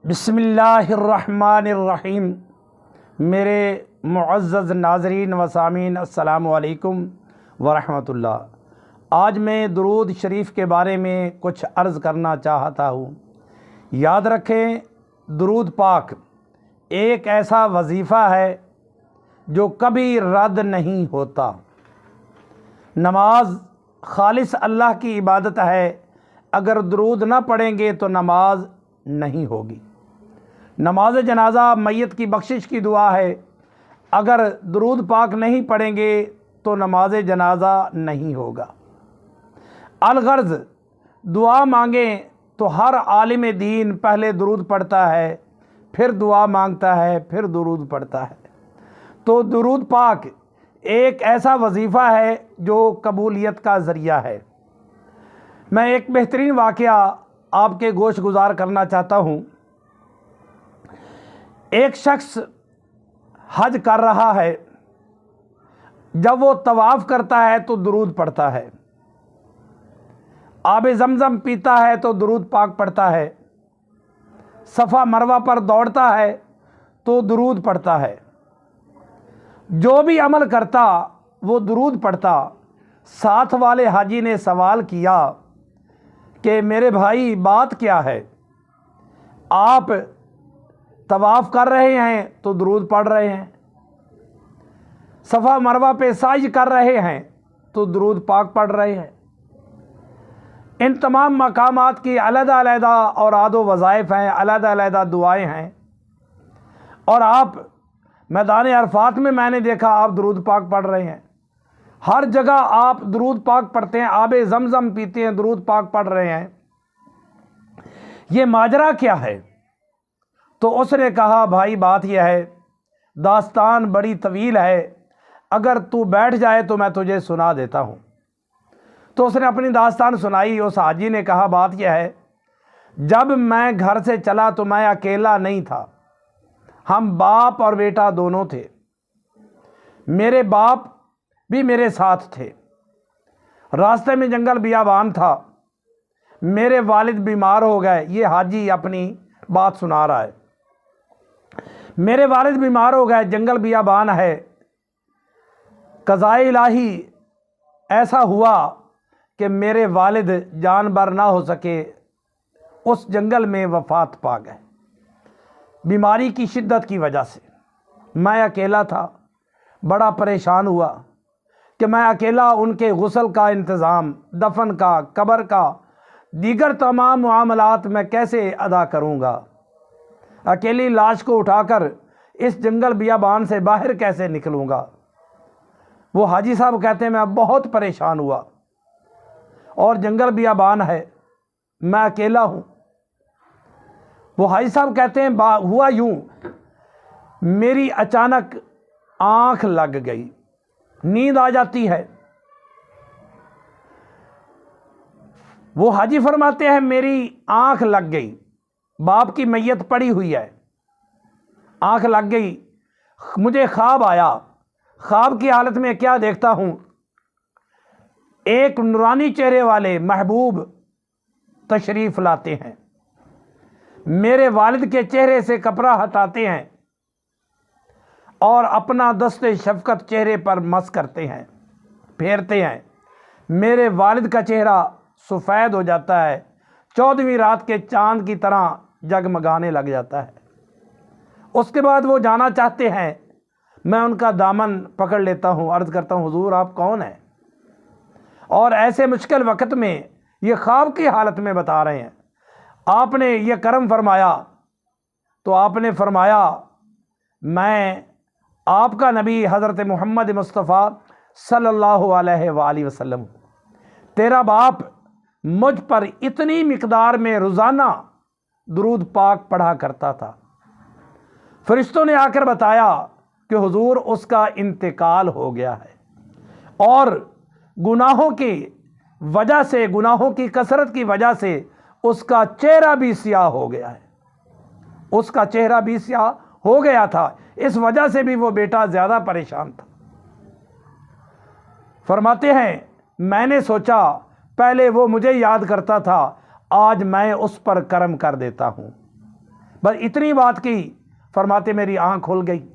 बिस्मिल्लाहिर्रहमानिर्रहीम। मेरे मुअज़्ज़ज़ नाज़रीन व सामीन, अस्सलामु अलैकुम वरहमतुल्लाह। आज मैं दुरूद शरीफ के बारे में कुछ अर्ज़ करना चाहता हूँ। याद रखें, दुरूद पाक एक ऐसा वजीफ़ा है जो कभी रद्द नहीं होता। नमाज खालिस अल्लाह की इबादत है, अगर दुरूद ना पढ़ेंगे तो नमाज नहीं होगी। नमाज जनाजा मैयत की बख्शिश की दुआ है, अगर दुरूद पाक नहीं पढ़ेंगे तो नमाज जनाजा नहीं होगा। अलगर्ज़ दुआ मांगें तो हर आलिम दीन पहले दुरूद पढ़ता है, फिर दुआ मांगता है, फिर दुरूद पढ़ता है। तो दुरूद पाक एक ऐसा वजीफ़ा है जो कबूलियत का ज़रिया है। मैं एक बेहतरीन वाक़या आपके गोश गुजार करना चाहता हूँ। एक शख्स हज कर रहा है, जब वो तवाफ़ करता है तो दुरूद पढ़ता है, आब ज़मज़म पीता है तो दुरूद पाक पढ़ता है, सफ़ा मरवा पर दौड़ता है तो दुरूद पढ़ता है। जो भी अमल करता वो दुरूद पढ़ता। साथ वाले हाजी ने सवाल किया कि मेरे भाई बात क्या है, आप तवाफ़ कर रहे हैं तो दुरूद पढ़ रहे हैं, सफ़ा मरवा पे साइज कर रहे हैं तो दुरूद पाक पढ़ रहे हैं। इन तमाम मकामात की अलग-अलग और आदो वज़ाइफ़ हैं, अलग-अलग दुआएं हैं। और आप मैदान अरफात में मैंने देखा आप दुरूद पाक पढ़ रहे हैं। हर जगह आप दुरूद पाक पढ़ते हैं, आबे ज़मज़म पीते हैं, दुरूद पाक पढ़ रहे हैं। ये माजरा क्या है? तो उसने कहा, भाई बात यह है, दास्तान बड़ी तवील है, अगर तू बैठ जाए तो मैं तुझे सुना देता हूँ। तो उसने अपनी दास्तान सुनाई। उस हाजी ने कहा, बात यह है, जब मैं घर से चला तो मैं अकेला नहीं था, हम बाप और बेटा दोनों थे। मेरे बाप भी मेरे साथ थे। रास्ते में जंगल बियाबान था, मेरे वालिद बीमार हो गए। ये हाजी अपनी बात सुना रहा है। मेरे वालिद बीमार हो गए, जंगल बियाबान है, क़ज़ाए इलाही ऐसा हुआ कि मेरे वालिद जानबर ना हो सके, उस जंगल में वफ़ात पा गए बीमारी की शिद्दत की वजह से। मैं अकेला था, बड़ा परेशान हुआ कि मैं अकेला उनके गुस्ल का इंतज़ाम, दफन का, कब्र का, दीगर तमाम मामलात मैं कैसे अदा करूँगा। अकेली लाश को उठाकर इस जंगल बियाबान से बाहर कैसे निकलूँगा। वो हाजी साहब कहते हैं, मैं बहुत परेशान हुआ और जंगल बियाबान है, मैं अकेला हूँ। वो हाजी साहब कहते हैं, हुआ यूँ, मेरी अचानक आँख लग गई, नींद आ जाती है। वो हाजी फरमाते हैं, मेरी आँख लग गई, बाप की मैयत पड़ी हुई है, आँख लग गई, मुझे ख्वाब आया। ख्वाब की हालत में क्या देखता हूँ, एक नूरानी चेहरे वाले महबूब तशरीफ़ लाते हैं, मेरे वालिद के चेहरे से कपड़ा हटाते हैं और अपना दस्ते शफ़क़त चेहरे पर मस करते हैं, फेरते हैं। मेरे वालिद का चेहरा सफ़ेद हो जाता है, 14वीं रात के चाँद की तरह जगमगाने लग जाता है। उसके बाद वो जाना चाहते हैं, मैं उनका दामन पकड़ लेता हूँ, अर्ज़ करता हूँ, हुज़ूर आप कौन हैं? और ऐसे मुश्किल वक़्त में ये ख्वाब की हालत में बता रहे हैं, आपने ये करम फरमाया। तो आपने फरमाया, मैं आपका नबी हज़रत मोहम्मद मुस्तफ़ा सल्लल्लाहु अलैहि वसल्लम, तेरा बाप मुझ पर इतनी मिक़दार में रोज़ाना दुरूद पाक पढ़ा करता था। फरिश्तों ने आकर बताया कि हुजूर उसका इंतकाल हो गया है और गुनाहों की वजह से, गुनाहों की कसरत की वजह से उसका चेहरा भी स्याह हो गया है। उसका चेहरा भी स्याह हो गया था, इस वजह से भी वो बेटा ज़्यादा परेशान था। फरमाते हैं, मैंने सोचा पहले वो मुझे याद करता था, आज मैं उस पर करम कर देता हूँ। بس اتنی بات کی، فرماتے میری آنکھ کھل گئی۔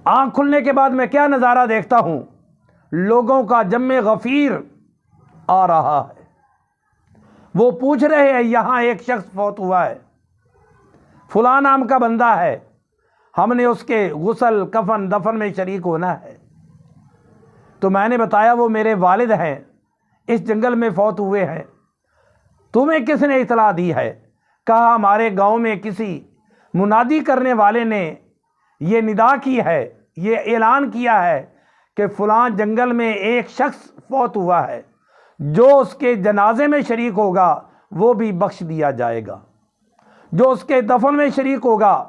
آنکھ کھلنے کے بعد میں کیا نظارہ دیکھتا ہوں، لوگوں کا جمع غفیر آ رہا ہے، وہ پوچھ رہے ہیں یہاں ایک شخص فوت ہوا ہے، فلاں نام کا بندہ ہے، ہم نے اس کے غسل کفن دفن میں شریک ہونا ہے۔ تو میں نے بتایا وہ میرے والد ہیں، اس جنگل میں فوت ہوئے ہیں، تمہیں کس نے اطلاع دی ہے؟ کہا ہمارے گاؤں میں کسی منادی کرنے والے نے یہ ندا کی ہے، یہ اعلان کیا ہے کہ فلاں جنگل میں ایک شخص فوت ہوا ہے، جو اس کے جنازے میں شریک ہوگا وہ بھی بخش دیا جائے گا، جو اس کے دفن میں شریک ہوگا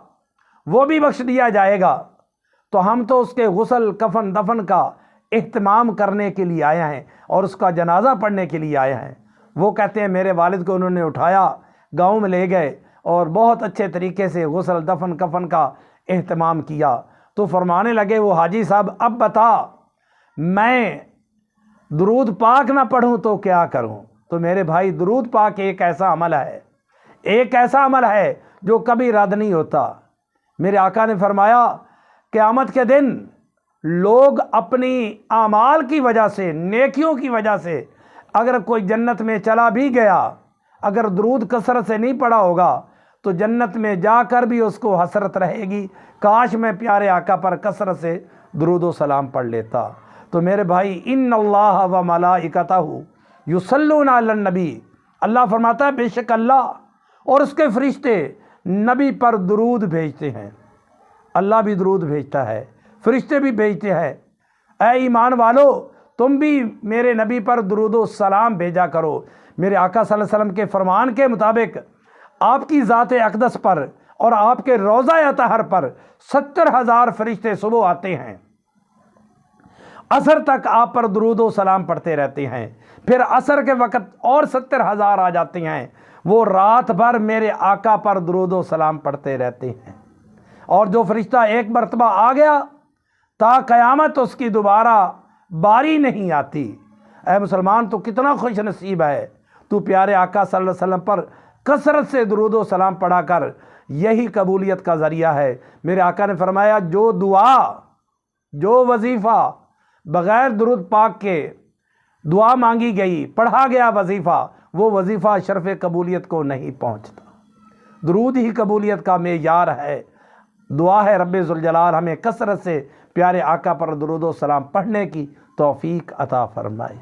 وہ بھی بخش دیا جائے گا۔ تو ہم تو اس کے غسل کفن دفن کا اہتمام کرنے کے لیے آئے ہیں اور اس کا جنازہ پڑھنے کے لیے آئے ہیں۔ وہ کہتے ہیں میرے والد کو انہوں نے اٹھایا، گاؤں میں لے گئے اور بہت اچھے طریقے سے غسل دفن کفن کا اہتمام کیا۔ تو فرمانے لگے وہ حاجی صاحب اب بتا میں درود پاک نہ پڑھوں تو کیا کروں؟ تو میرے بھائی درود پاک ایک ایسا عمل ہے، ایک ایسا عمل ہے جو کبھی رد نہیں ہوتا۔ میرے آقا نے فرمایا قیامت کے دن لوگ اپنی اعمال کی وجہ سے، نیکیوں کی وجہ سے، اگر کوئی جنت میں چلا بھی گیا، اگر درود کثرت سے نہیں پڑھا ہوگا تو جنت میں جا کر بھی اس کو حسرت رہے گی، کاش میں پیارے آقا پر کثرت سے درود و سلام پڑھ لیتا۔ تو میرے بھائی ان اللہ و ملائکتہ یصلون علی النبی، اللہ فرماتا ہے بے شک اللہ اور اس کے فرشتے نبی پر درود بھیجتے ہیں۔ اللہ بھی درود بھیجتا ہے، فرشتے بھی بھیجتے ہیں۔ اے ایمان والو تم بھی میرے نبی پر درود و سلام بھیجا کرو۔ میرے آقا صلی اللہ علیہ وسلم کے فرمان کے مطابق آپ کی ذات اقدس پر اور آپ کے روضہ اطہر پر 70,000 فرشتے صبح آتے ہیں، عصر تک آپ پر درود و سلام پڑھتے رہتے ہیں، پھر عصر کے وقت اور 70,000 آ جاتے ہیں، وہ رات بھر میرے آقا پر درود و سلام پڑھتے رہتے ہیں۔ اور جو فرشتہ ایک مرتبہ آ گیا تا قیامت اس کی دوبارہ باری نہیں آتی۔ اے مسلمان تو کتنا خوش نصیب ہے، تو پیارے آقا صلی اللہ علیہ وسلم پر کثرت سے درود و سلام پڑھا کر، یہی قبولیت کا ذریعہ ہے۔ میرے آقا نے فرمایا جو دعا، جو وظیفہ بغیر درود پاک کے دعا مانگی گئی، پڑھا گیا وظیفہ، وہ وظیفہ شرف قبولیت کو نہیں پہنچتا۔ درود ہی قبولیت کا معیار ہے۔ دعا ہے رب ذوالجلال ہمیں کثرت سے پیارے آقا پر درود و سلام پڑھنے کی توفیق عطا فرمائے۔